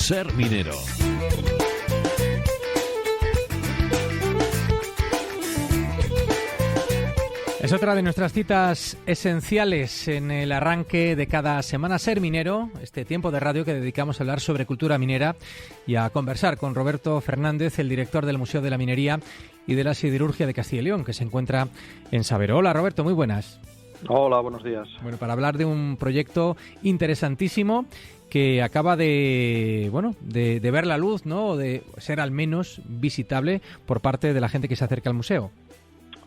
Ser minero. Es otra de nuestras citas esenciales en el arranque de cada semana Ser Minero, este tiempo de radio que dedicamos a hablar sobre cultura minera y a conversar con Roberto Fernández, el director del Museo de la Minería y de la Siderurgia de Castilla y León, que se encuentra en Sabero. Hola, Roberto, muy buenas. Hola, buenos días. Bueno, para hablar de un proyecto interesantísimo que acaba de ver la luz, ¿no? O de ser al menos visitable por parte de la gente que se acerca al museo.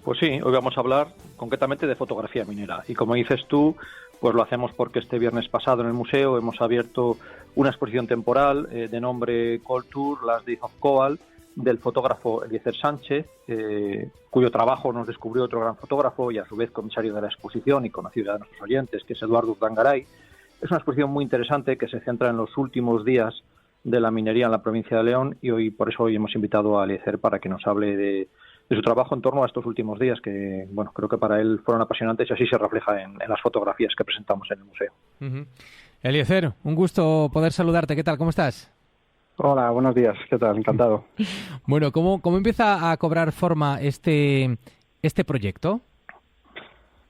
Pues sí, hoy vamos a hablar concretamente de fotografía minera. Y como dices tú, pues lo hacemos porque este viernes pasado en el museo hemos abierto una exposición temporal de nombre Coal Tour, Last Days of Coal, del fotógrafo Eliezer Sánchez, cuyo trabajo nos descubrió otro gran fotógrafo y a su vez comisario de la exposición y conocido de nuestros oyentes, que es Eduardo Urdangaray. Es una exposición muy interesante que se centra en los últimos días de la minería en la provincia de León y por eso hoy hemos invitado a Eliezer para que nos hable de su trabajo en torno a estos últimos días que, bueno, creo que para él fueron apasionantes y así se refleja en las fotografías que presentamos en el museo. Uh-huh. Eliezer, un gusto poder saludarte. ¿Qué tal? ¿Cómo estás? Hola, buenos días. ¿Qué tal? Encantado. Bueno, ¿cómo empieza a cobrar forma este proyecto?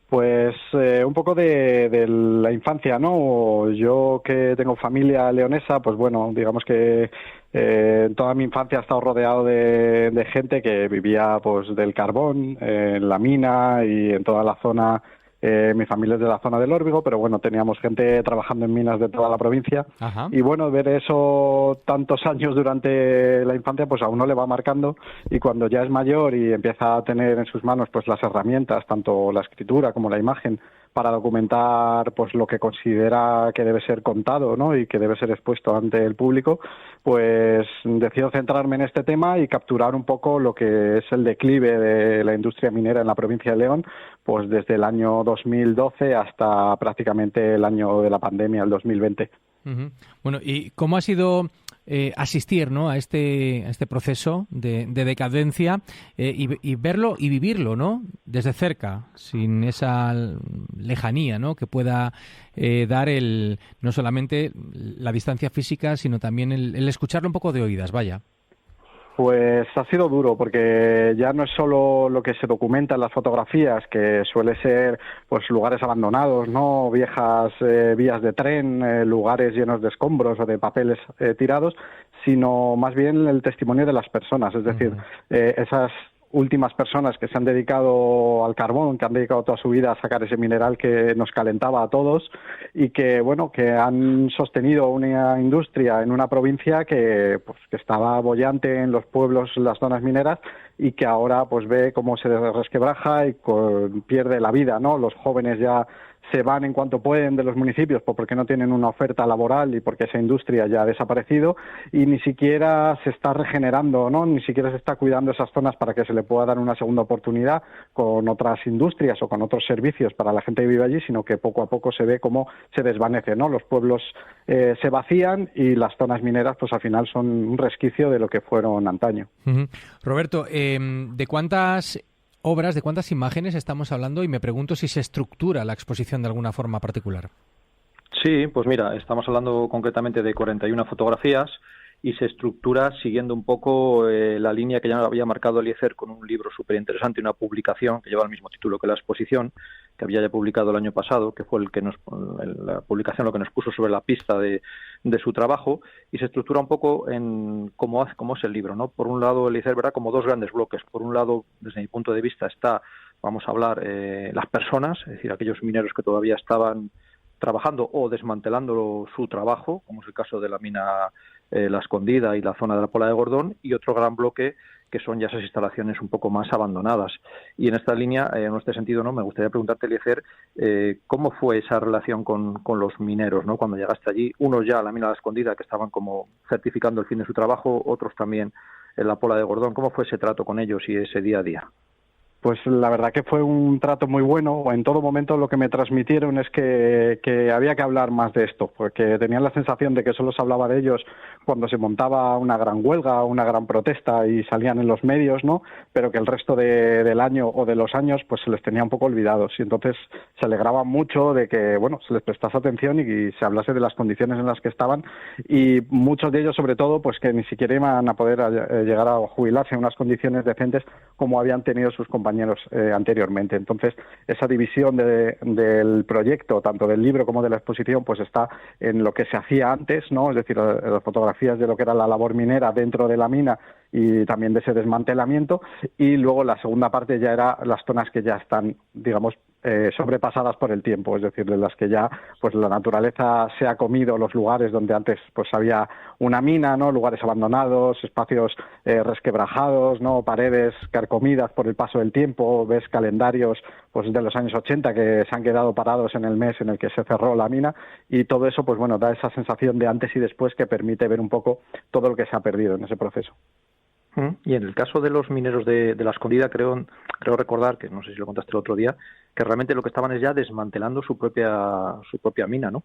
Pues un poco de la infancia, ¿no? Yo que tengo familia leonesa, pues bueno, digamos que toda mi infancia he estado rodeado de gente que vivía pues del carbón, en la mina y en toda la zona. Mi familia es de la zona del Órbigo, pero bueno, teníamos gente trabajando en minas de toda la provincia. Ajá. Y bueno, ver eso tantos años durante la infancia, pues a uno le va marcando, y cuando ya es mayor y empieza a tener en sus manos pues las herramientas, tanto la escritura como la imagen, para documentar pues lo que considera que debe ser contado, ¿no? Y que debe ser expuesto ante el público, pues decido centrarme en este tema y capturar un poco lo que es el declive de la industria minera en la provincia de León, pues desde el año 2012 hasta prácticamente el año de la pandemia, el 2020. Uh-huh. Bueno, ¿y cómo ha sido asistir, ¿no? a este proceso de decadencia y verlo y vivirlo, ¿no? Desde cerca, sin esa lejanía, ¿no? que pueda dar no solamente la distancia física, sino también el escucharlo un poco de oídas, vaya? Pues ha sido duro, porque ya no es solo lo que se documenta en las fotografías, que suele ser pues lugares abandonados, no viejas vías de tren, lugares llenos de escombros o de papeles tirados, sino más bien el testimonio de las personas, es decir, esas últimas personas que se han dedicado al carbón, que han dedicado toda su vida a sacar ese mineral que nos calentaba a todos y que, bueno, que han sostenido una industria en una provincia que estaba boyante en los pueblos, en las zonas mineras, y que ahora pues ve cómo se resquebraja y pierde la vida, ¿no? Los jóvenes ya se van en cuanto pueden de los municipios porque no tienen una oferta laboral y porque esa industria ya ha desaparecido, y ni siquiera se está regenerando, ¿no? Ni siquiera se está cuidando esas zonas para que se le pueda dar una segunda oportunidad con otras industrias o con otros servicios para la gente que vive allí, sino que poco a poco se ve cómo se desvanece, ¿no? Los pueblos se vacían y las zonas mineras pues al final son un resquicio de lo que fueron antaño. Uh-huh. Roberto, ¿de cuántas obras, de cuántas imágenes estamos hablando? Y me pregunto si se estructura la exposición de alguna forma particular. Sí, pues mira, estamos hablando concretamente de 41 fotografías y se estructura siguiendo un poco la línea que ya había marcado Eliezer con un libro súper interesante, una publicación que lleva el mismo título que la exposición, que había ya publicado el año pasado, que fue la publicación lo que nos puso sobre la pista de su trabajo, y se estructura un poco en cómo es el libro, ¿no? Por un lado, Eliezer verá como dos grandes bloques. Por un lado, desde mi punto de vista, vamos a hablar, las personas, es decir, aquellos mineros que todavía estaban trabajando o desmantelando su trabajo, como es el caso de la mina La Escondida y la zona de la Pola de Gordón, y otro gran bloque que son ya esas instalaciones un poco más abandonadas. Y en esta línea, en este sentido, ¿no? Me gustaría preguntarte, Eliezer, ¿cómo fue esa relación con los mineros, ¿no? Cuando llegaste allí? Unos ya a la mina La Escondida, que estaban como certificando el fin de su trabajo, otros también en la Pola de Gordón. ¿Cómo fue ese trato con ellos y ese día a día? Pues la verdad que fue un trato muy bueno. En todo momento lo que me transmitieron es que había que hablar más de esto, porque tenían la sensación de que solo se hablaba de ellos cuando se montaba una gran huelga, una gran protesta y salían en los medios, ¿no? Pero que el resto del año o de los años pues se les tenía un poco olvidados. Y entonces se alegraban mucho de que, bueno, se les prestase atención y se hablase de las condiciones en las que estaban, y muchos de ellos, sobre todo, pues que ni siquiera iban a poder llegar a jubilarse en unas condiciones decentes como habían tenido sus compañeros anteriormente. Entonces, esa división del proyecto, tanto del libro como de la exposición, pues está en lo que se hacía antes, ¿no? Es decir, las fotografías de lo que era la labor minera dentro de la mina y también de ese desmantelamiento, y luego la segunda parte ya era las zonas que ya están, digamos, sobrepasadas por el tiempo, es decir, de las que ya pues la naturaleza se ha comido los lugares donde antes pues había una mina, ¿no? Lugares abandonados, espacios resquebrajados, ¿no? Paredes carcomidas por el paso del tiempo. Ves calendarios pues de los años 80 que se han quedado parados en el mes en el que se cerró la mina, y todo eso pues bueno, da esa sensación de antes y después que permite ver un poco todo lo que se ha perdido en ese proceso. Y en el caso de los mineros de la Escondida, creo recordar, que no sé si lo contaste el otro día, que realmente lo que estaban es ya desmantelando su propia mina, ¿no?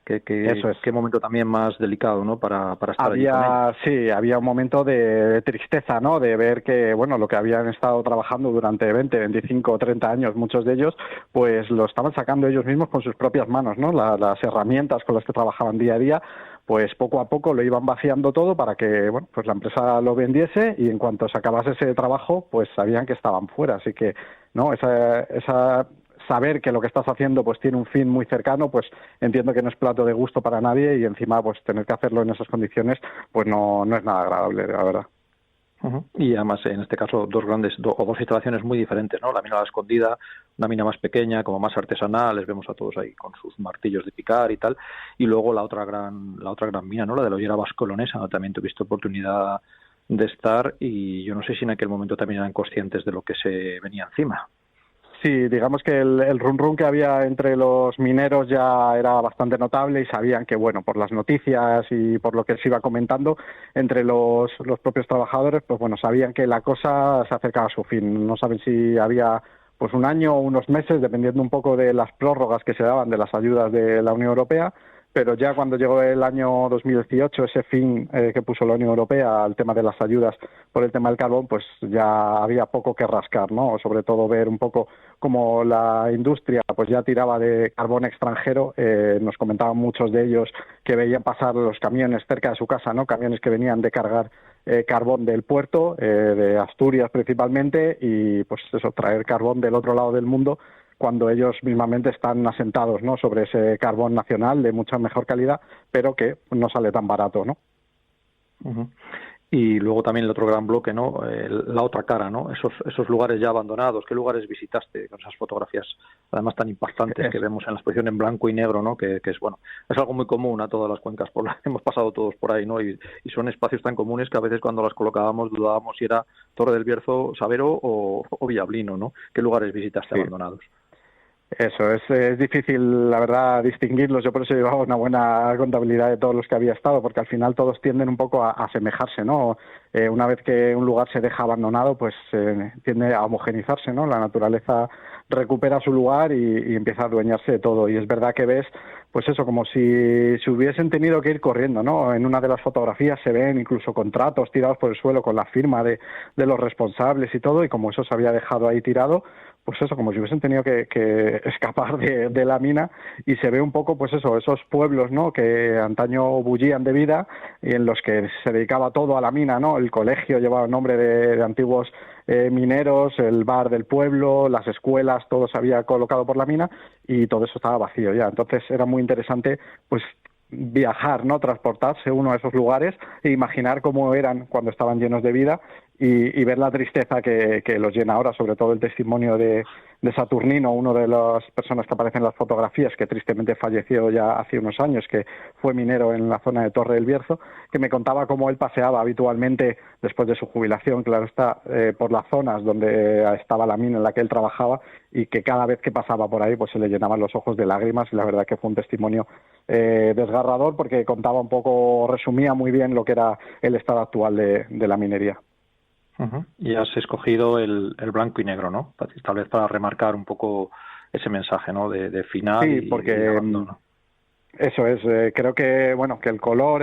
Eso es. Qué momento también más delicado, ¿no? Para estar allí con ellos. Sí, había un momento de tristeza, ¿no? De ver que, bueno, lo que habían estado trabajando durante 20, 25 o 30 años, muchos de ellos, pues lo estaban sacando ellos mismos con sus propias manos, ¿no? Las herramientas con las que trabajaban día a día, pues poco a poco lo iban vaciando todo para que, bueno, pues la empresa lo vendiese, y en cuanto se acabase ese trabajo, pues sabían que estaban fuera. Así que, ¿no? Esa saber que lo que estás haciendo pues tiene un fin muy cercano, pues entiendo que no es plato de gusto para nadie, y encima pues tener que hacerlo en esas condiciones pues no es nada agradable, la verdad. Y además, en este caso, dos instalaciones muy diferentes, ¿no? La mina de la Escondida, una mina más pequeña, como más artesanal, les vemos a todos ahí con sus martillos de picar y tal, y luego la otra gran mina, ¿no? La de la Ollera Bascolonesa, ¿no? También tuviste oportunidad de estar, y yo no sé si en aquel momento también eran conscientes de lo que se venía encima. Sí, digamos que el rum que había entre los mineros ya era bastante notable, y sabían que, bueno, por las noticias y por lo que se iba comentando entre los propios trabajadores, pues bueno, sabían que la cosa se acercaba a su fin. No saben si había pues un año o unos meses, dependiendo un poco de las prórrogas que se daban de las ayudas de la Unión Europea, pero ya cuando llegó el año 2018, ese fin que puso la Unión Europea al tema de las ayudas por el tema del carbón, pues ya había poco que rascar, ¿no? Sobre todo ver un poco cómo la industria pues ya tiraba de carbón extranjero. Nos comentaban muchos de ellos que veían pasar los camiones cerca de su casa, ¿no? Camiones que venían de cargar carbón del puerto, de Asturias principalmente, y pues eso, traer carbón del otro lado del mundo, cuando ellos mismamente están asentados, ¿no? Sobre ese carbón nacional de mucha mejor calidad, pero que no sale tan barato, ¿no? Y luego también el otro gran bloque, ¿no? La otra cara, ¿no? Esos lugares ya abandonados. ¿Qué lugares visitaste con esas fotografías, además tan impactantes, que vemos en la exposición en blanco y negro, ¿no? Que es, bueno, es algo muy común a todas las cuencas por las que hemos pasado todos por ahí, ¿no? Y son espacios tan comunes que a veces cuando las colocábamos dudábamos si era Torre del Bierzo, Sabero o Villablino, ¿no? ¿Qué lugares visitaste abandonados? Eso, es difícil, la verdad, distinguirlos. Yo por eso llevaba una buena contabilidad de todos los que había estado, porque al final todos tienden un poco a asemejarse, ¿no? Una vez que un lugar se deja abandonado, pues tiende a homogenizarse, ¿no? La naturaleza recupera su lugar y empieza a adueñarse de todo. Y es verdad que ves, pues eso, como si hubiesen tenido que ir corriendo, ¿no? En una de las fotografías se ven incluso contratos tirados por el suelo con la firma de los responsables y todo, y como eso se había dejado ahí tirado, pues eso, como si hubiesen tenido que escapar de la mina, y se ve un poco, pues eso, esos pueblos, ¿no? Que antaño bullían de vida y en los que se dedicaba todo a la mina, ¿no? El colegio llevaba el nombre de antiguos mineros, el bar del pueblo, las escuelas, todo se había colocado por la mina, y todo eso estaba vacío ya. Entonces era muy interesante, pues, viajar, ¿no? Transportarse uno a esos lugares e imaginar cómo eran cuando estaban llenos de vida, y ver la tristeza que los llena ahora, sobre todo el testimonio de Saturnino, uno de las personas que aparecen en las fotografías, que tristemente falleció ya hace unos años, que fue minero en la zona de Torre del Bierzo, que me contaba cómo él paseaba habitualmente después de su jubilación, claro está, por las zonas donde estaba la mina en la que él trabajaba, y que cada vez que pasaba por ahí pues se le llenaban los ojos de lágrimas, y la verdad que fue un testimonio desgarrador, porque contaba un poco, resumía muy bien lo que era el estado actual de la minería. Y has escogido el blanco y negro, ¿no? Tal vez para remarcar un poco ese mensaje, ¿no? De final. Sí, porque... y abandono. Eso es, creo que bueno que el color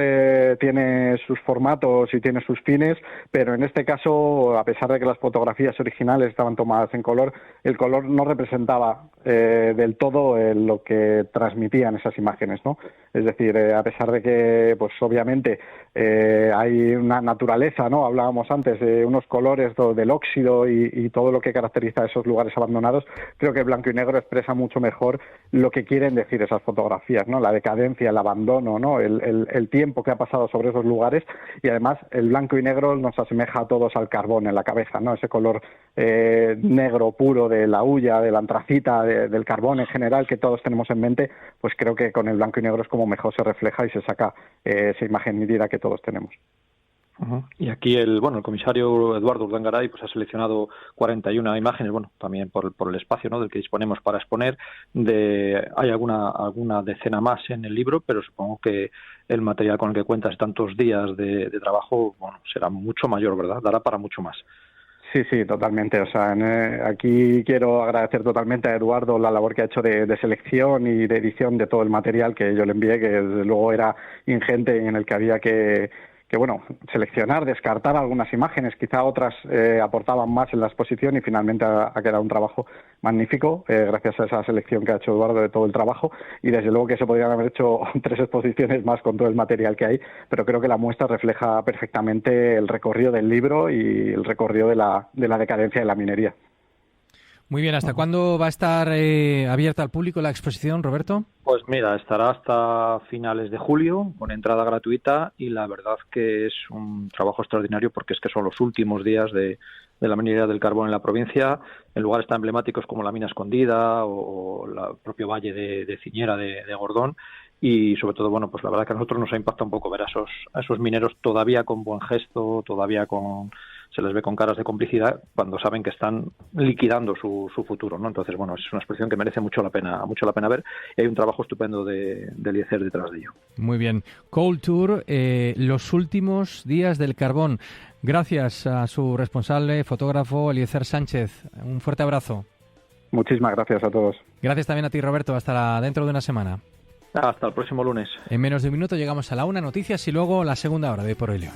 tiene sus formatos y tiene sus fines, pero en este caso, a pesar de que las fotografías originales estaban tomadas en color, el color no representaba del todo lo que transmitían esas imágenes, ¿no? Es decir, a pesar de que, pues obviamente hay una naturaleza, ¿no? Hablábamos antes de unos colores del óxido y todo lo que caracteriza a esos lugares abandonados. Creo que el blanco y negro expresa mucho mejor lo que quieren decir esas fotografías, ¿no? La decadencia, el abandono, ¿no? El tiempo que ha pasado sobre esos lugares, y además el blanco y negro nos asemeja a todos al carbón en la cabeza, ¿no? Ese color negro puro de la hulla, de la antracita, del carbón en general que todos tenemos en mente, pues creo que con el blanco y negro es como mejor se refleja y se saca esa imagen nítida que todos tenemos. Y aquí el comisario Eduardo Urdangaray pues ha seleccionado 41 imágenes, también por el espacio, ¿no? del que disponemos para exponer. Hay alguna decena más en el libro, pero supongo que el material con el que cuentas tantos días de trabajo, será mucho mayor, ¿verdad? Dará para mucho más. Sí, totalmente. O sea, aquí quiero agradecer totalmente a Eduardo la labor que ha hecho de selección y de edición de todo el material que yo le envié, que desde luego era ingente, en el que había que seleccionar, descartar algunas imágenes, quizá otras aportaban más en la exposición, y finalmente ha quedado un trabajo magnífico gracias a esa selección que ha hecho Eduardo de todo el trabajo, y desde luego que se podrían haber hecho 3 exposiciones más con todo el material que hay, pero creo que la muestra refleja perfectamente el recorrido del libro y el recorrido de la decadencia de la minería. Muy bien, ¿hasta cuándo va a estar abierta al público la exposición, Roberto? Pues mira, estará hasta finales de julio, con entrada gratuita, y la verdad que es un trabajo extraordinario porque es que son los últimos días de la minería del carbón en la provincia, en lugares tan emblemáticos como la Mina Escondida o el propio valle de Ciñera de Gordón, y sobre todo, pues la verdad que a nosotros nos ha impactado un poco ver a esos mineros todavía con buen gesto, se les ve con caras de complicidad cuando saben que están liquidando su futuro, ¿no? Entonces, es una exposición que merece mucho la pena ver, y hay un trabajo estupendo de Eliezer detrás de ello. Muy bien. Coal Tour, los últimos días del carbón. Gracias a su responsable, fotógrafo Eliezer Sánchez. Un fuerte abrazo. Muchísimas gracias a todos. Gracias también a ti, Roberto. Hasta dentro de una semana. Hasta el próximo lunes. En menos de un minuto llegamos a la 1, noticias, y luego la segunda hora de Por Hoy León.